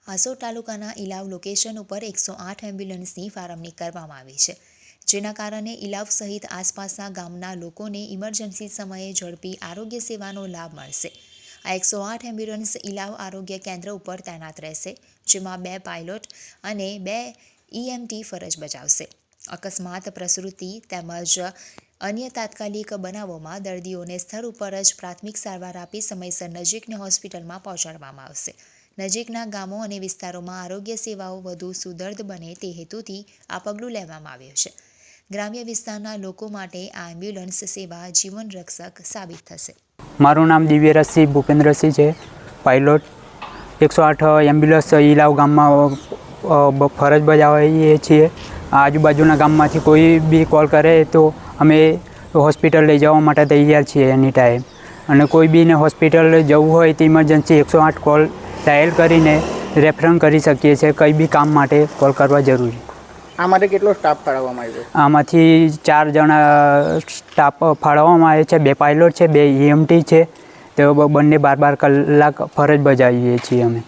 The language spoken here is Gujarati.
હાસોડ તાલુકાના ઇલાવ લોકેશન ઉપર 108 એમ્બ્યુલન્સની ફાળવણી કરવામાં આવી છે, જેના કારણે ઇલાવ સહિત આસપાસના ગામના લોકોને ઇમરજન્સી સમયે ઝડપી આરોગ્ય સેવાનો લાભ મળશે. આ 108 એમ્બ્યુલન્સ ઇલાવ આરોગ્ય કેન્દ્ર ઉપર તૈનાત રહેશે, જેમાં 2 પાયલોટ અને 2 EMT ફરજ બજાવશે. અકસ્માત, પ્રસૂતિ તેમજ અન્ય તાત્કાલિક બનાવોમાં દર્દીઓને સ્થળ ઉપર જ પ્રાથમિક સારવાર આપી સમયસર નજીકની હોસ્પિટલમાં પહોંચાડવામાં આવશે. નજીકના ગામો અને વિસ્તારોમાં આરોગ્ય સેવાઓ વધુ સુદૃઢ બને તે હેતુથી આ પગલું લેવામાં આવ્યું છે. ગ્રામ્ય વિસ્તારના લોકો માટે આ એમ્બ્યુલન્સ સેવા જીવન રક્ષક સાબિત થશે. મારું નામ દિવ્યરાજસિંહ ભૂપેન્દ્રસિંહ છે, પાયલોટ. 108 એમ્બ્યુલન્સ ઇલાવ ગામમાં ફરજ બજાવીએ છીએ. આજુબાજુના ગામમાંથી કોઈ બી કોલ કરે તો અમે હોસ્પિટલ લઈ જવા માટે તૈયાર છીએ એની ટાઈમ. અને કોઈ બીને હોસ્પિટલ જવું હોય તો ઇમરજન્સી 108 કોલ ડાયલ કરીને રેફરન્સ કરી શકીએ છીએ. કંઈ બી કામ માટે કોલ કરવા જરૂરી. આ માટે કેટલો સ્ટાફ ફાળવવામાં આવ્યો? આમાંથી 4 જણા સ્ટાફ ફાળવવામાં આવે છે. 2 પાયલોટ છે, 2 EMT છે. તો બંને 12 કલાક ફરજ બજાવીએ છીએ અમે.